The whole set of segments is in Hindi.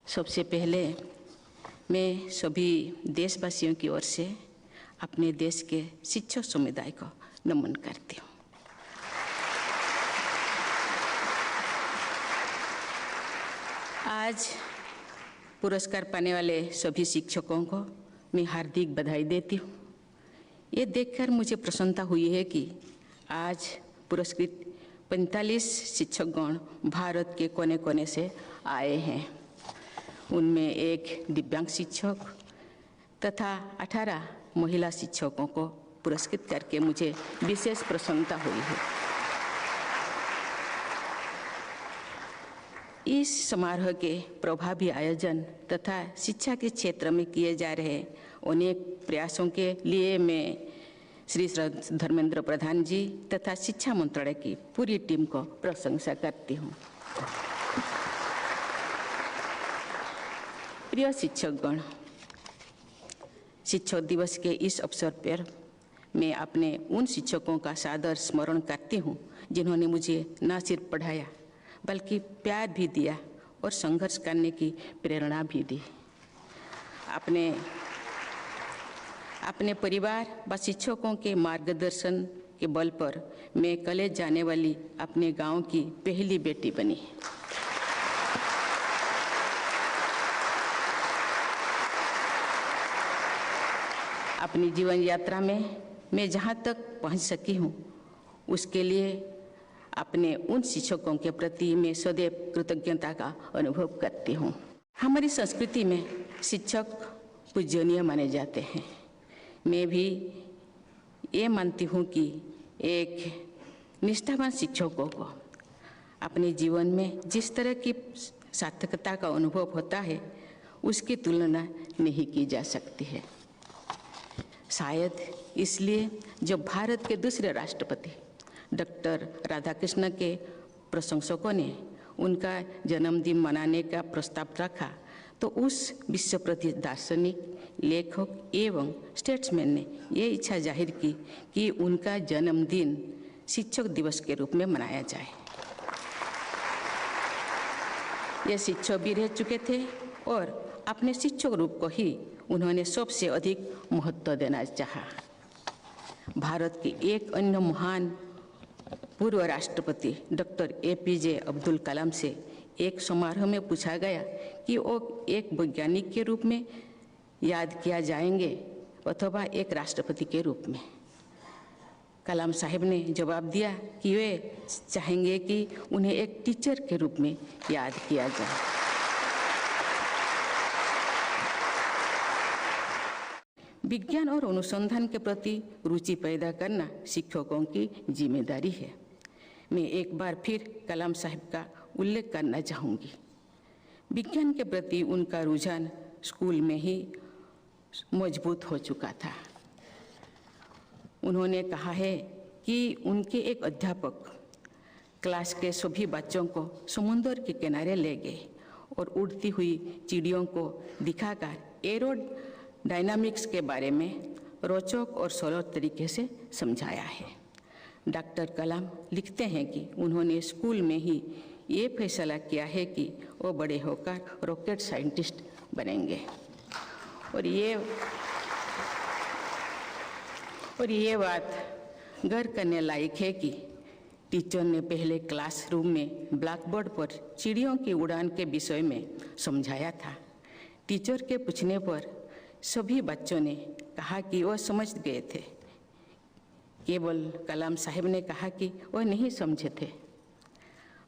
सबसे पहले मैं सभी देशवासियों की ओर से अपने देश के शिक्षक समुदाय को नमन करती हूँ। आज पुरस्कार पाने वाले सभी शिक्षकों को मैं हार्दिक बधाई देती हूँ। ये देखकर मुझे प्रसन्नता हुई है कि आज पुरस्कृत 45 शिक्षकगण भारत के कोने कोने से आए हैं। उनमें एक दिव्यांग शिक्षक तथा 18 महिला शिक्षकों को पुरस्कृत करके मुझे विशेष प्रसन्नता हुई है। इस समारोह के प्रभावी आयोजन तथा शिक्षा के क्षेत्र में किए जा रहे अनेक प्रयासों के लिए मैं श्री धर्मेंद्र प्रधान जी तथा शिक्षा मंत्रालय की पूरी टीम को प्रशंसा करती हूँ। प्रिय शिक्षकगण, शिक्षक दिवस के इस अवसर पर मैं अपने उन शिक्षकों का सादर स्मरण करती हूँ जिन्होंने मुझे न सिर्फ पढ़ाया बल्कि प्यार भी दिया और संघर्ष करने की प्रेरणा भी दी। अपने परिवार व शिक्षकों के मार्गदर्शन के बल पर मैं कॉलेज जाने वाली अपने गांव की पहली बेटी बनी। अपनी जीवन यात्रा में मैं जहाँ तक पहुँच सकी हूँ उसके लिए अपने उन शिक्षकों के प्रति मैं सदैव कृतज्ञता का अनुभव करती हूँ। हमारी संस्कृति में शिक्षक पूजनीय माने जाते हैं। मैं भी ये मानती हूँ कि एक निष्ठावान शिक्षकों को अपने जीवन में जिस तरह की सार्थकता का अनुभव होता है उसकी तुलना नहीं की जा सकती है। शायद इसलिए जब भारत के दूसरे राष्ट्रपति डॉक्टर राधाकृष्ण के प्रशंसकों ने उनका जन्मदिन मनाने का प्रस्ताव रखा तो उस विश्व प्रसिद्ध दार्शनिक, लेखक एवं स्टेट्समैन ने ये इच्छा जाहिर की कि उनका जन्मदिन शिक्षक दिवस के रूप में मनाया जाए। ये शिक्षक भी रह चुके थे और अपने शिक्षक रूप को ही उन्होंने सबसे अधिक महत्व देना चाहा। भारत के एक अन्य महान पूर्व राष्ट्रपति डॉक्टर APJ अब्दुल कलाम से एक समारोह में पूछा गया कि वो एक वैज्ञानिक के रूप में याद किया जाएंगे अथवा एक राष्ट्रपति के रूप में। कलाम साहब ने जवाब दिया कि वे चाहेंगे कि उन्हें एक टीचर के रूप में याद किया जाए। विज्ञान और अनुसंधान के प्रति रुचि पैदा करना शिक्षकों की जिम्मेदारी है। मैं एक बार फिर कलाम साहब का उल्लेख करना चाहूँगी। विज्ञान के प्रति उनका रुझान स्कूल में ही मजबूत हो चुका था। उन्होंने कहा है कि उनके एक अध्यापक क्लास के सभी बच्चों को समुद्र के किनारे ले गए और उड़ती हुई चिड़ियों को दिखाकर एरोडायनामिक्स के बारे में रोचक और सरल तरीके से समझाया है। डॉक्टर कलाम लिखते हैं कि उन्होंने स्कूल में ही ये फैसला किया है कि वो बड़े होकर रॉकेट साइंटिस्ट बनेंगे। और ये बात गर्व करने लायक है कि टीचर ने पहले क्लासरूम में ब्लैकबोर्ड पर चिड़ियों की उड़ान के विषय में समझाया था। टीचर के पूछने पर सभी बच्चों ने कहा कि वह समझ गए थे। केवल कलाम साहब ने कहा कि वह नहीं समझे थे।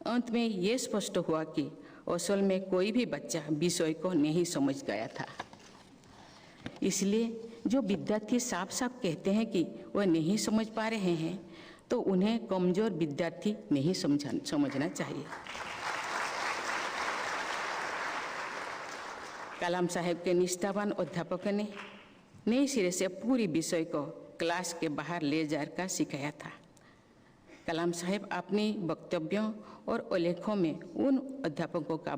अंत में ये स्पष्ट हुआ कि असल में कोई भी बच्चा विषय को नहीं समझ गया था। इसलिए जो विद्यार्थी साफ साफ कहते हैं कि वह नहीं समझ पा रहे हैं तो उन्हें कमजोर विद्यार्थी नहीं समझना चाहिए। कलाम साहब के निष्ठावान अध्यापकों ने नए सिरे से पूरी विषय को क्लास के बाहर ले जाकर सिखाया था। कलाम साहब अपनी वक्तव्यों और उल्लेखों में उन अध्यापकों का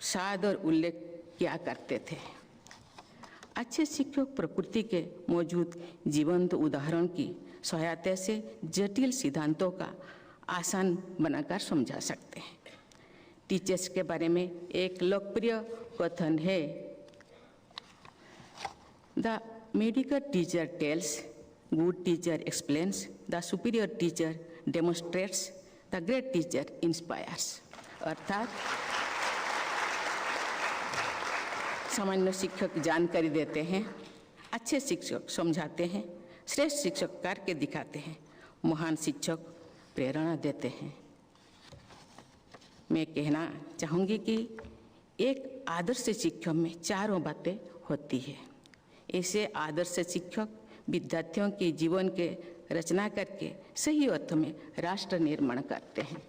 सादर उल्लेख किया करते थे। अच्छे शिक्षक प्रकृति के मौजूद जीवंत उदाहरण की सहायता से जटिल सिद्धांतों का आसान बनाकर समझा सकते हैं। टीचर्स के बारे में एक लोकप्रिय कथन है, the medical teacher tales, good teacher explains, the superior teacher demonstrates, the great teacher inspires. अर्थात सामान्य शिक्षक जानकारी देते हैं, अच्छे शिक्षक समझाते हैं, श्रेष्ठ शिक्षक करके दिखाते हैं, महान शिक्षक प्रेरणा देते हैं। मैं कहना चाहूँगी कि एक आदर्श शिक्षक में चारों बातें होती है। ऐसे आदर्श शिक्षक विद्यार्थियों के जीवन के रचना करके सही अर्थ में राष्ट्र निर्माण करते हैं।